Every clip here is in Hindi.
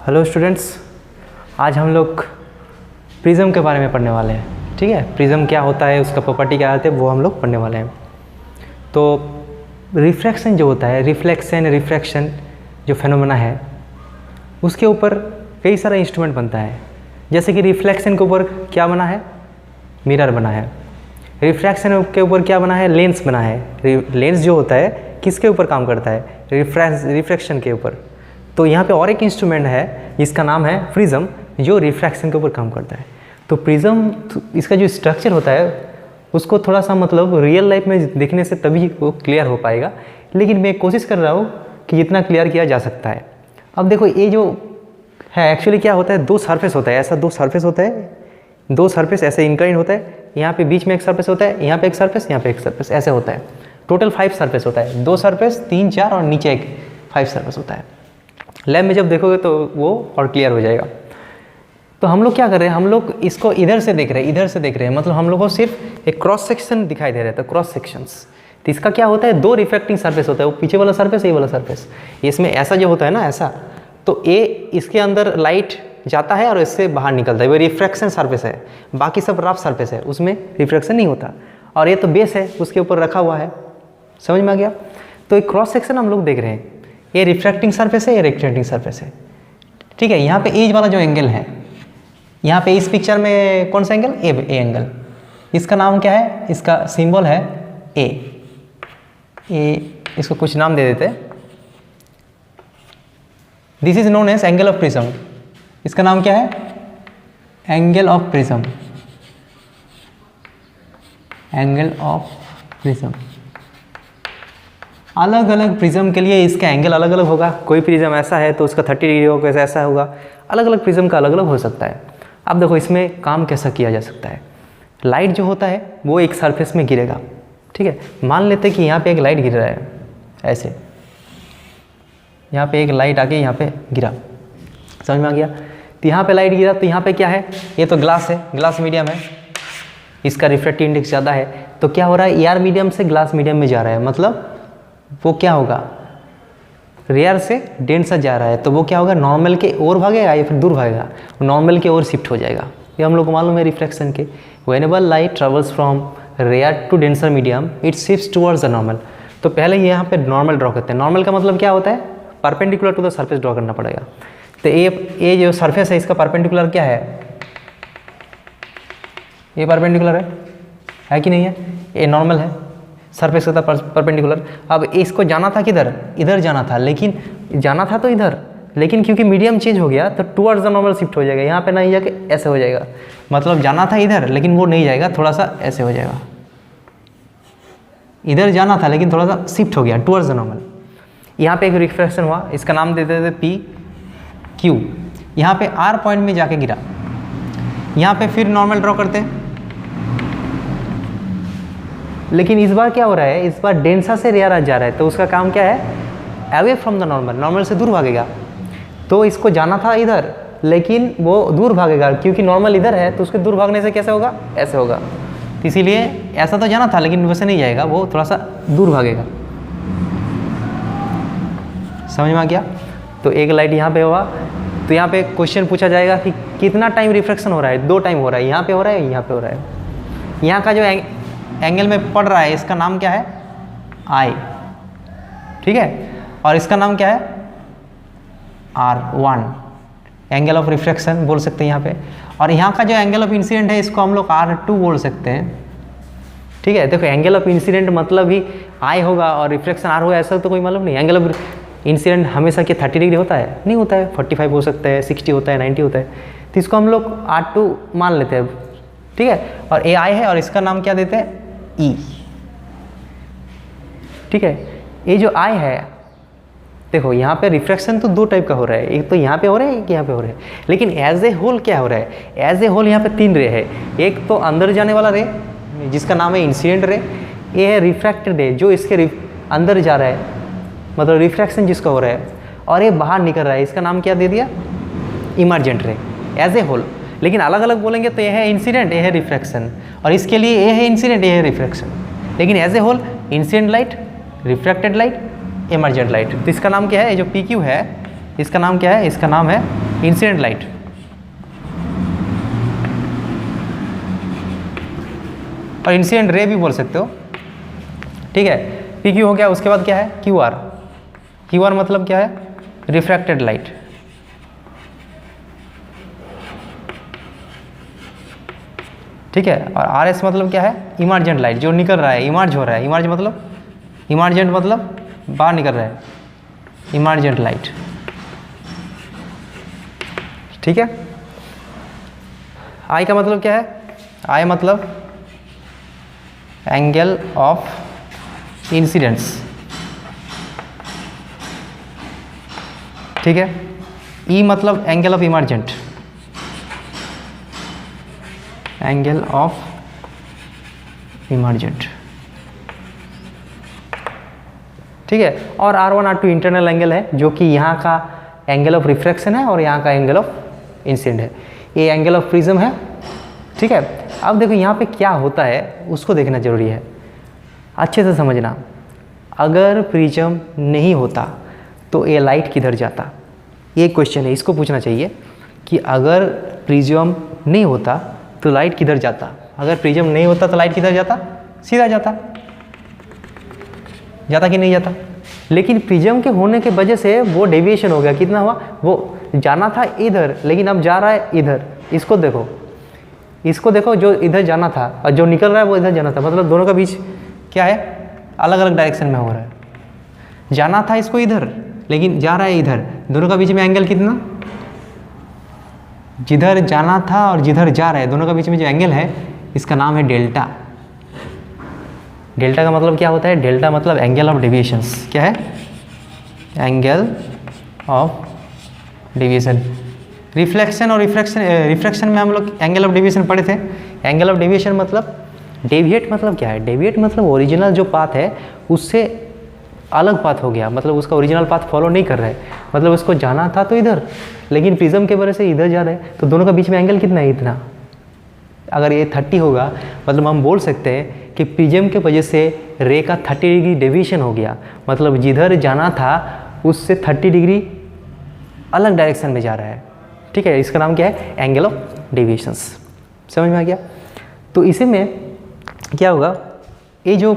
हेलो स्टूडेंट्स, आज हम लोग प्रिज्म के बारे में पढ़ने वाले हैं। ठीक है, प्रिज्म क्या होता है, उसका प्रॉपर्टी क्या होता है, वो हम लोग पढ़ने वाले हैं। तो रिफ्रैक्शन जो होता है, रिफ्रैक्शन जो फेनोमेना है, उसके ऊपर कई सारा इंस्ट्रूमेंट बनता है। जैसे कि रिफ्लेक्शन के ऊपर क्या बना है, मिरर बना है। रिफ्रैक्शन के ऊपर क्या बना है, लेंस बना है। लेंस जो होता है किसके ऊपर काम करता है, रिफ्रैक्शन के ऊपर। तो यहाँ पे और एक इंस्ट्रूमेंट है जिसका नाम है प्रिज्म, जो रिफ्रैक्शन के ऊपर काम करता है। तो प्रिज्म, इसका जो स्ट्रक्चर होता है उसको थोड़ा सा मतलब रियल लाइफ में देखने से तभी वो क्लियर हो पाएगा, लेकिन मैं कोशिश कर रहा हूँ कि जितना क्लियर किया जा सकता है। अब देखो, ये जो है एक्चुअली क्या होता है, दो सरफेस होता है, ऐसा दो सरफेस होता है, दो सरफेस ऐसे इंक्लाइन होता है। यहाँ पे बीच में एक सरफेस होता है, यहाँ पे एक सरफेस, यहाँ पे एक सरफेस, ऐसे होता है। टोटल 5 सरफेस होता है, 2 सरफेस, 3, 4 और नीचे एक 5 सरफेस होता है। लैब में जब देखोगे तो वो और क्लियर हो जाएगा। तो हम लोग क्या कर रहे हैं, हम लोग इसको इधर से देख रहे हैं, इधर से देख रहे हैं, मतलब हम लोग को सिर्फ एक क्रॉस सेक्शन दिखाई दे रहा है। तो क्रॉस सेक्शंस, तो इसका क्या होता है, 2 रिफ्लेक्टिंग सरफेस होता है, वो पीछे वाला सरफेस, ये वाला सरफेस। इसमें ऐसा जो होता है ना, ऐसा, तो ये इसके अंदर लाइट जाता है और इससे बाहर निकलता है, वो रिफ्रैक्शन सरफेस है। बाकी सब रफ सरफेस है, उसमें रिफ्रैक्शन नहीं होता। और ये तो बेस है, उसके ऊपर रखा हुआ है। समझ में आ गया? तो एक क्रॉस सेक्शन हम लोग देख रहे हैं, ये रिफ्रैक्टिंग सरफेस है, ये रिफ्लेक्टिंग सरफेस है। ठीक है, यहाँ पे एज वाला जो एंगल है, यहाँ पे इस पिक्चर में कौन सा एंगल, ए एंगल, इसका नाम क्या है, इसका सिंबल है ए। इसको कुछ नाम दे देते हैं। This is known as angle of prism. इसका नाम क्या है, angle of prism, angle of prism. अलग अलग प्रिज्म के लिए इसका एंगल अलग अलग होगा। कोई प्रिज्म ऐसा है तो उसका 30 डिग्री होगा, ऐसा होगा। अलग अलग प्रिज्म का अलग अलग हो सकता है। अब देखो इसमें काम कैसा किया जा सकता है। लाइट जो होता है वो एक सरफेस में गिरेगा। ठीक है, मान लेते हैं कि यहाँ पे एक लाइट गिर रहा है, ऐसे यहाँ पे एक लाइट आके यहाँ पे गिरा। समझ में आ गया? तो यहाँ पे लाइट गिरा, तो यहाँ पे क्या है, ये तो ग्लास है, ग्लास मीडियम है, इसका रिफ्रैक्टिव इंडेक्स ज़्यादा है। तो क्या हो रहा है, एयर मीडियम से ग्लास मीडियम में जा रहा है, मतलब वो क्या होगा, रेयर से डेंसर जा रहा है। तो वो क्या होगा, नॉर्मल के ओर भागेगा या फिर दूर भागेगा, नॉर्मल के ओर शिफ्ट हो जाएगा। ये हम लोग को मालूम है रिफ्लेक्शन के। Whenever light travels from rare to denser medium, it shifts towards the normal. तो पहले यहाँ पे नॉर्मल ड्रॉ करते हैं। नॉर्मल का मतलब क्या होता है, perpendicular to the surface draw करना पड़ेगा। तो ये जो सरफेस है, इसका परपेंडिकुलर क्या है, ये परपेंडिकुलर है कि नहीं है, ये नॉर्मल है, सरफेस का था परपेंडिकुलर। अब इसको जाना था किधर, इधर जाना था, लेकिन जाना था तो इधर, लेकिन क्योंकि मीडियम चेंज हो गया तो टुवर्ड्स द नॉर्मल शिफ्ट हो जाएगा। यहाँ पे नहीं जाके ऐसे हो जाएगा, मतलब जाना था इधर लेकिन वो नहीं जाएगा, थोड़ा सा ऐसे हो जाएगा। इधर जाना था लेकिन थोड़ा सा शिफ्ट हो गया टुवर्ड्स द नॉर्मल। यहाँ पे एक रिफ्रैक्शन हुआ, इसका नाम दे देते पी क्यू। यहाँ पे आर पॉइंट में जाके गिरा, यहाँ पे फिर नॉर्मल ड्रॉ करते हैं। लेकिन इस बार क्या हो रहा है, इस बार डेंसा से रेयर जा रहा है, तो उसका काम क्या है, away from the normal, normal से दूर भागेगा। तो इसको जाना था इधर लेकिन वो दूर भागेगा, क्योंकि नॉर्मल इधर है, तो उसके दूर भागने से कैसे होगा, ऐसे होगा। तो इसीलिए ऐसा तो जाना था लेकिन वैसे नहीं जाएगा, वो थोड़ा सा दूर भागेगा। समझ में आ गया? तो एक लाइट यहाँ पे हुआ, तो यहाँ पे क्वेश्चन पूछा जाएगा कि कितना टाइम रिफ्लेक्शन हो रहा है, 2 टाइम हो रहा है, यहाँ पे हो रहा है, यहाँ पे हो रहा है। यहाँ का जो एंगल में पड़ रहा है, इसका नाम क्या है, आई। ठीक है, और इसका नाम क्या है, R1, एंगल ऑफ रिफ्रैक्शन बोल सकते हैं यहाँ पे। और यहाँ का जो एंगल ऑफ इंसिडेंट है, इसको हम लोग R2 बोल सकते हैं। ठीक है, देखो एंगल ऑफ इंसिडेंट मतलब ही आई होगा और रिफ्लेक्शन R होगा, ऐसा तो कोई मालूम नहीं। एंगल ऑफ इंसिडेंट हमेशा क्या 30 डिग्री होता है, नहीं होता है, 45 हो सकता है, 60 होता है, 90 होता है। तो इसको हम लोग R2 मान लेते हैं। ठीक है, और ए आई है और इसका नाम क्या देते हैं, ई। ठीक है, ये जो आई है, देखो यहाँ पे रिफ्रैक्शन तो 2 टाइप का हो रहा है, एक तो यहाँ पे हो रहा है, एक यहाँ पे हो रहा है। लेकिन एज ए होल क्या हो रहा है, एज ए होल यहाँ पे 3 रे है। एक तो अंदर जाने वाला रे जिसका नाम है इंसिडेंट रे, ये है रिफ्रैक्टेड रे जो इसके अंदर जा रहा है, मतलब रिफ्रैक्शन जिसका हो रहा है, और ये बाहर निकल रहा है, इसका नाम क्या दे दिया, इमर्जेंट रे, एज ए होल। लेकिन अलग अलग बोलेंगे तो ये है इंसिडेंट, ये है रिफ्रैक्शन, और इसके लिए ये है इंसिडेंट, ये है रिफ्रैक्शन। लेकिन as a whole incident light, refracted light, emergent light. तो इसका नाम क्या है, ये जो पी क्यू है, इसका नाम क्या है, इसका नाम है इंसिडेंट लाइट, और इंसिडेंट रे भी बोल सकते हो, ठीक है। पी क्यू हो गया, उसके बाद क्या है क्यू आर। क्यू आर मतलब क्या है, रिफ्रैक्टेड लाइट, ठीक है। और आर एस मतलब क्या है, इमर्जेंट लाइट, जो निकल रहा है, इमर्ज हो रहा है। इमर्जेंट मतलब बाहर निकल रहा है, इमर्जेंट लाइट, ठीक है। आई का मतलब क्या है, आई मतलब एंगल ऑफ इंसिडेंस, ठीक है। ई मतलब angle of emergent, angle of emergent, ठीक है। और R1 R2 इंटरनल एंगल है, जो कि यहाँ का एंगल ऑफ रिफ्रैक्शन है और यहाँ का एंगल ऑफ इंसिडेंट है। ये एंगल ऑफ प्रिज्म है, ठीक है। अब देखो यहाँ पे क्या होता है उसको देखना जरूरी है, अच्छे से समझना। अगर प्रिज्म नहीं होता तो ये लाइट किधर जाता, ये क्वेश्चन है, इसको पूछना चाहिए कि अगर प्रिज्म नहीं होता तो लाइट किधर जाता। अगर प्रिज्म नहीं होता तो लाइट किधर जाता, सीधा जाता कि नहीं जाता। लेकिन प्रिज्म के होने के वजह से वो डेविएशन हो गया, कितना हुआ, वो जाना था इधर लेकिन अब जा रहा है इधर। इसको देखो, जो इधर जाना था और जो निकल रहा है वो इधर जाना था, मतलब दोनों का बीच क्या है, अलग अलग डायरेक्शन में हो रहा है। जाना था इसको इधर लेकिन जा रहा है इधर, दोनों का बीच में एंगल कितना, जिधर जाना था और जिधर जा रहा है दोनों का बीच में जो एंगल है इसका नाम है डेल्टा। डेल्टा का मतलब क्या होता है, डेल्टा मतलब एंगल ऑफ डेविएशंस। क्या है, एंगल ऑफ डेविएशन। रिफ्लेक्शन और रिफ्रैक्शन में हम लोग एंगल ऑफ डेविएशन पढ़े थे। एंगल ऑफ डेविएशन मतलब, डेविएट मतलब क्या है, डेविएट मतलब ओरिजिनल जो पाथ है उससे अलग पाथ हो गया, मतलब उसका ओरिजिनल पाथ फॉलो नहीं कर रहा है, मतलब उसको जाना था तो इधर लेकिन प्रिज्म के वजह से इधर जा रहा है, तो दोनों का बीच में एंगल कितना है, इतना। अगर ये 30 होगा मतलब हम बोल सकते हैं कि प्रिज्म के वजह से रे का 30 डिग्री डेविएशन हो गया, मतलब जिधर जाना था उससे 30 डिग्री अलग डायरेक्शन में जा रहा है, ठीक है। इसका नाम क्या है, एंगल ऑफ डेविएशंस। समझ में आ गया। तो इसी में क्या होगा, ये जो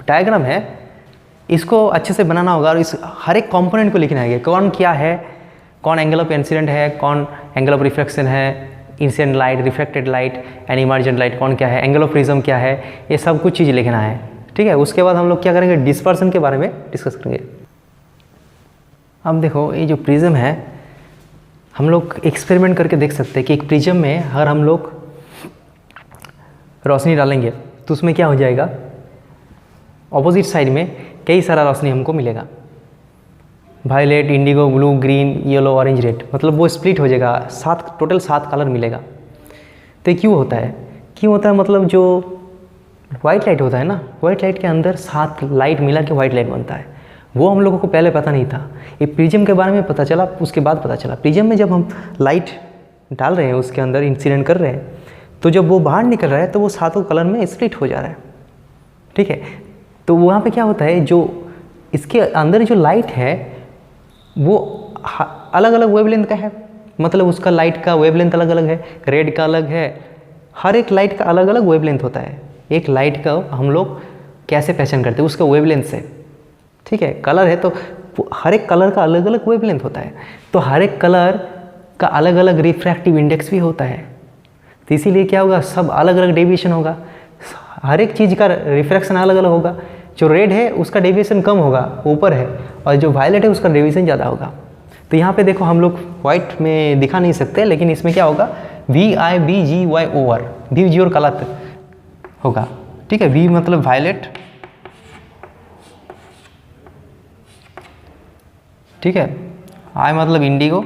डायग्राम है इसको अच्छे से बनाना होगा और इस हर एक कंपोनेंट को लिखना है, कौन क्या है, कौन एंगल ऑफ इंसिडेंट है, कौन एंगल ऑफ रिफ्लेक्शन है, incident light, reflected light and emergent light कौन क्या है, एंगल ऑफ प्रिज्म क्या है, ये सब कुछ चीज़ लिखना है, ठीक है। उसके बाद हम लोग क्या करेंगे, डिस्पर्सन के बारे में डिस्कस करेंगे। अब देखो ये जो प्रिज्म है, हम लोग एक्सपेरिमेंट करके देख सकते हैं कि एक प्रिज्म में अगर हम लोग रोशनी डालेंगे तो उसमें क्या हो जाएगा, ऑपोजिट साइड में कई सारा रोशनी हमको मिलेगा, violet, indigo, blue, green, yellow, orange, red, मतलब वो स्प्लिट हो जाएगा, टोटल 7 कलर मिलेगा। तो ये क्यों होता है, मतलब जो वाइट लाइट होता है ना, वाइट लाइट के अंदर 7 लाइट मिला के वाइट लाइट बनता है। वो हम लोगों को पहले पता नहीं था, ये प्रिज्म के बारे में पता चला, उसके बाद पता चला। प्रिज्म में जब हम लाइट डाल रहे हैं, उसके अंदर इंसिडेंट कर रहे हैं, तो जब वो बाहर निकल रहा है तो वो 7 कलर में स्प्लिट हो जा रहा है, ठीक है। तो वहाँ पे क्या होता है, जो इसके अंदर जो लाइट है वो अलग अलग वेवलेंथ का है, मतलब उसका लाइट का वेवलेंथ अलग अलग है, रेड का अलग है, हर एक लाइट का अलग अलग वेवलेंथ होता है। एक लाइट का हम लोग कैसे पहचान करते हैं, उसका वेवलेंथ से, ठीक है। कलर है तो हर एक कलर का अलग अलग वेवलेंथ होता है, तो हर एक कलर का अलग अलग रिफ्रैक्टिव इंडेक्स भी होता है, तो इसीलिए क्या होगा, सब अलग अलग डेविएशन होगा, हर एक चीज़ का रिफ्रैक्शन अलग अलग होगा। जो रेड है उसका डेविएशन कम होगा, ऊपर है, और जो वायलेट है उसका डेविएशन ज़्यादा होगा। तो यहाँ पे देखो हम लोग वाइट में दिखा नहीं सकते, लेकिन इसमें क्या होगा, VIBGY ओवर, वी जी और गलत होगा, ठीक है। V मतलब वायलेट, ठीक है। I मतलब इंडिगो,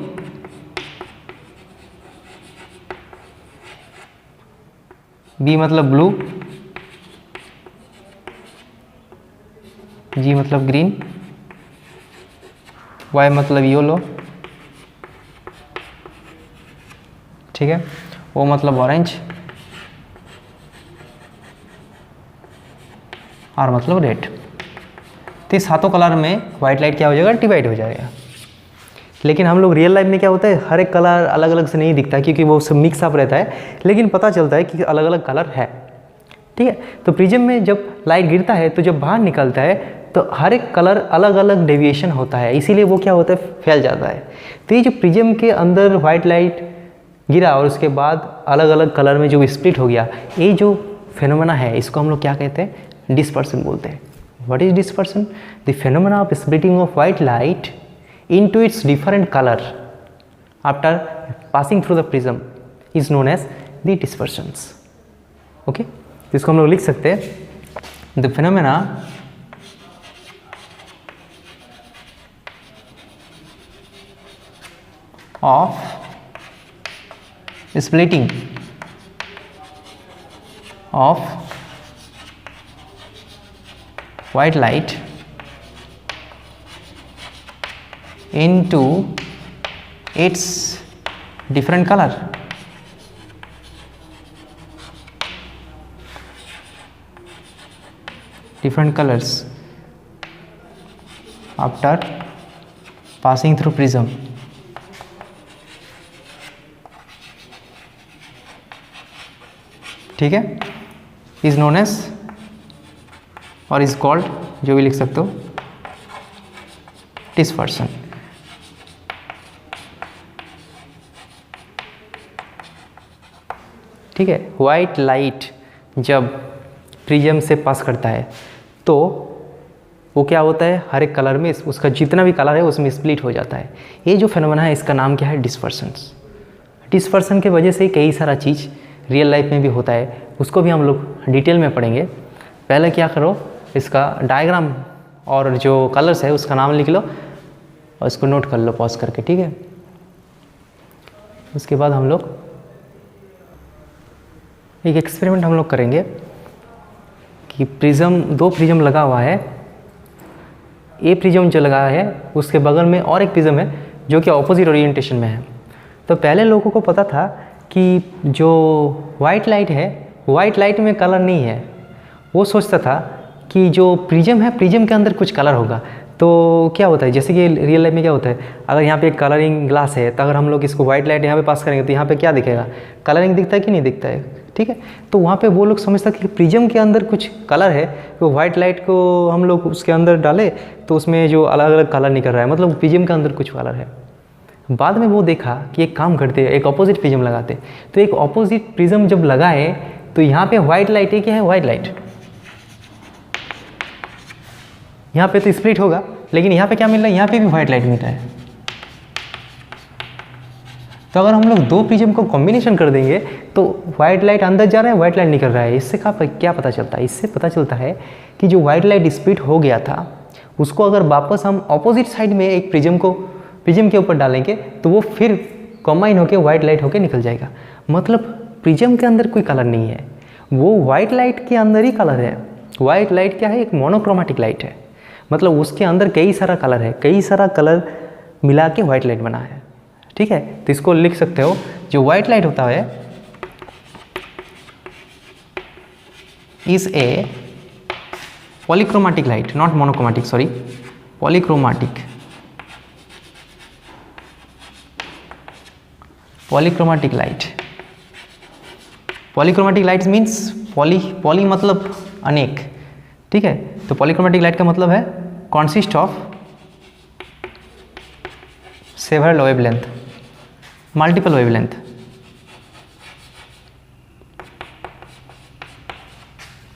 B मतलब ब्लू, G मतलब ग्रीन, Y मतलब येलो, ठीक है। O मतलब ऑरेंज, R मतलब रेड। तो इस 7 कलर में वाइट लाइट क्या हो जाएगा, डिवाइड हो जाएगा। लेकिन हम लोग रियल लाइफ में क्या होता है, हर एक कलर अलग अलग से नहीं दिखता है क्योंकि वो सब मिक्स अप रहता है, लेकिन पता चलता है कि अलग अलग कलर है। ठीक है, तो प्रिज्म में जब लाइट गिरता है तो जब बाहर निकलता है तो हर एक कलर अलग अलग डेविएशन होता है, इसीलिए वो क्या होता है, फैल जाता है। तो ये जो प्रिज्म के अंदर वाइट लाइट गिरा और उसके बाद अलग अलग कलर में जो स्प्लिट हो गया, ये जो फिनोमेना है इसको हम लोग क्या कहते हैं, डिस्पर्सन बोलते हैं। What is dispersion? The phenomena of splitting of white light into its different color after passing through the prism is known as the dispersions. Okay, तो इसको हम लोग लिख सकते हैं, the phenomena of splitting of white light into its different color different colors after passing through prism ठीक है, is known as और is called, जो भी लिख सकते हो, dispersion। ठीक है, वाइट लाइट जब प्रिज्म से पास करता है तो वो क्या होता है, हर एक कलर में उसका जितना भी कलर है उसमें स्प्लिट हो जाता है। ये जो फिनोमेना है इसका नाम क्या है, डिस्पर्शंस। डिस्पर्शन के वजह से कई सारा चीज़ रियल लाइफ में भी होता है, उसको भी हम लोग डिटेल में पढ़ेंगे। पहले क्या करो, इसका डायग्राम और जो कलर्स है उसका नाम लिख लो और इसको नोट कर लो पॉज करके। ठीक है, उसके बाद हम लोग एक एक्सपेरिमेंट हम लोग करेंगे कि प्रिज्म, दो प्रिज्म लगा हुआ है, ये प्रिज्म जो लगा है उसके बगल में और एक प्रिज्म है जो कि ऑपोजिट ओरिएंटेशन में है। तो पहले लोगों को पता था कि जो वाइट लाइट है, वाइट लाइट में कलर नहीं है, वो सोचता था कि जो प्रिज्म है प्रिज्म के अंदर कुछ कलर होगा। तो क्या होता है, जैसे कि रियल लाइफ में क्या होता है, अगर यहाँ पे एक कलरिंग ग्लास है तो अगर हम लोग इसको वाइट लाइट यहाँ पे पास करेंगे तो यहाँ पे क्या दिखेगा, कलरिंग दिखता है कि नहीं दिखता है। ठीक है, तो वहाँ पे वो लोग समझता कि प्रिज्म के अंदर कुछ कलर है, तो वाइट लाइट को हम लोग उसके अंदर डाले तो उसमें जो अलग अलग कलर निकल रहा है, मतलब प्रिज्म के अंदर कुछ कलर है। बाद में वो देखा कि एक काम करते हैं, एक ऑपोजिट प्रिज्म लगाते। तो एक ऑपोजिट प्रिज्म जब लगाए तो यहाँ पे वाइट लाइट है, क्या है, वाइट लाइट। यहाँ पे तो स्प्लिट होगा, लेकिन यहाँ पे क्या मिल रहा है, यहाँ पे भी वाइट लाइट मिल रहा है। तो अगर हम लोग दो प्रिज्म को कॉम्बिनेशन कर देंगे तो वाइट लाइट अंदर जा रहा है, वाइट लाइट निकल रहा है। इससे क्या पता चलता है, इससे पता चलता है कि जो वाइट लाइट स्प्लिट हो गया था उसको अगर वापस हम ऑपोजिट साइड में एक प्रिज्म के ऊपर डालेंगे तो वो फिर कॉम्बाइन होकर वाइट लाइट होकर निकल जाएगा। मतलब प्रिज्म के अंदर कोई कलर नहीं है, वो वाइट लाइट के अंदर ही कलर है। वाइट लाइट क्या है, एक मोनोक्रोमेटिक लाइट है, मतलब उसके अंदर कई सारा कलर है, कई सारा कलर मिला के वाइट लाइट बना है। ठीक है, तो इसको लिख सकते हो, जो वाइट लाइट होता है is a polychromatic light, not monochromatic, sorry, polychromatic light. Polychromatic light means poly मतलब अनेक। ठीक है, तो पॉलीक्रोमेटिक लाइट का मतलब है consist of several wavelength, multiple wavelength.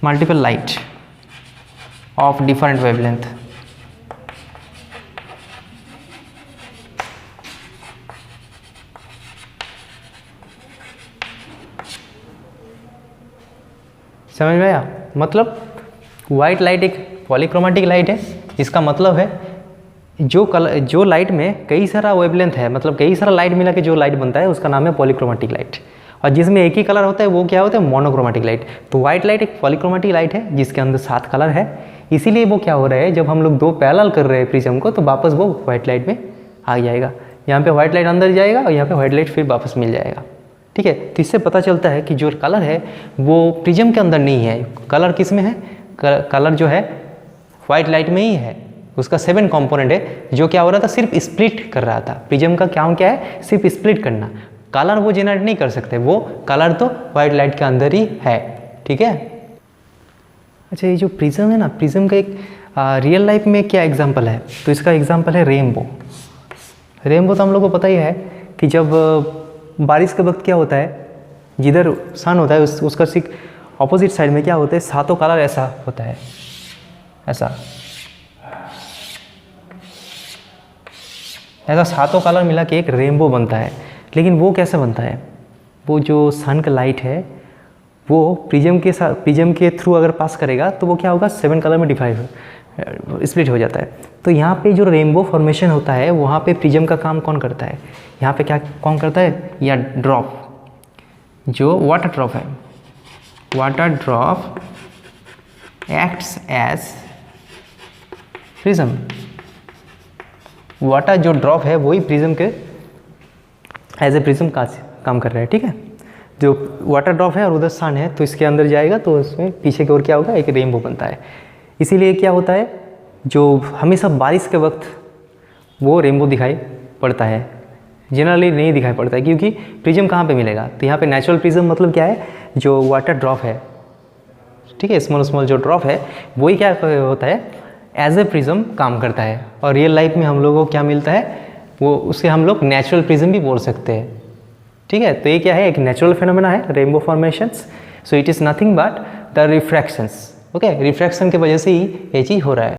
Multiple light of different wavelength. समझ में आया? मतलब वाइट लाइट एक पॉलीक्रोमेटिक लाइट है, इसका मतलब है जो लाइट में कई सारा वेवलेंथ है, मतलब कई सारा लाइट मिला के जो लाइट बनता है उसका नाम है पॉलीक्रोमेटिक लाइट। और जिसमें एक ही कलर होता है वो क्या होता है, मोनोक्रोमेटिक लाइट। तो वाइट लाइट एक पॉलीक्रोमेटिक लाइट है जिसके अंदर 7 कलर है, इसीलिए वो क्या हो रहा है, जब हम लोग दो पैरेलल कर रहे हैं प्रिज्म को तो वापस वो वाइट लाइट में आ जाएगा। यहाँ पे वाइट लाइट अंदर जाएगा और यहाँ पे वाइट लाइट फिर वापस मिल जाएगा। ठीक है, तो इससे पता चलता है कि जो कलर है वो प्रिज्म के अंदर नहीं है, कलर किस में है, कलर जो है वाइट लाइट में ही है। उसका 7 कंपोनेंट है, जो क्या हो रहा था, सिर्फ स्प्लिट कर रहा था। प्रिज्म का काम क्या है, सिर्फ स्प्लिट करना। कलर वो जनरेट नहीं कर सकते, वो कलर तो वाइट लाइट के अंदर ही है, ठीक है। अच्छा, ये जो प्रिज्म है ना, प्रिज्म का एक रियल लाइफ में क्या एग्जांपल है, तो इसका एग्जांपल है रेनबो। रेनबो तो हम लोग को पता ही है कि जब बारिश के वक्त क्या होता है, जिधर सन होता है उसका सिर्फ ऑपोजिट साइड में क्या होता है, सातों कलर ऐसा होता है, ऐसा सातों कलर मिला के एक रेनबो बनता है। लेकिन वो कैसे बनता है, वो जो सन का लाइट है वो प्रिज्म के थ्रू अगर पास करेगा तो वो क्या होगा, 7 कलर में स्प्लिट हो जाता है। तो यहाँ पे जो रेनबो फॉर्मेशन होता है वहाँ पे प्रिज्म का काम कौन करता है, यहाँ पे क्या कौन करता है, या ड्रॉप, जो वाटर ड्रॉप है, water drop acts as prism. Water जो ड्रॉप है वही प्रिज्म के एज ए प्रिज्म का काम कर रहा है, ठीक है। जो वाटर ड्रॉप है और उधर सन है, तो इसके अंदर जाएगा तो उसमें पीछे की ओर क्या होगा, एक रेनबो बनता है। इसीलिए क्या होता है, जो हमेशा बारिश के वक्त वो रेनबो दिखाई पड़ता है, जनरली नहीं दिखाई पड़ता है, क्योंकि प्रिज्म कहाँ पे मिलेगा, तो यहाँ पे नेचुरल प्रिज्म मतलब क्या है, जो वाटर ड्रॉप है, ठीक है, स्मॉल जो ड्रॉप है वही क्या होता है, एज ए प्रिज्म काम करता है। और रियल लाइफ में हम लोगों को क्या मिलता है, वो उसे हम लोग नेचुरल प्रिज्म भी बोल सकते हैं, ठीक है। तो ये क्या है, एक नेचुरल फिनोमेना है rainbow formations. So it is nothing but the refractions, okay. Refraction की वजह से ही ये चीज़ हो रहा है।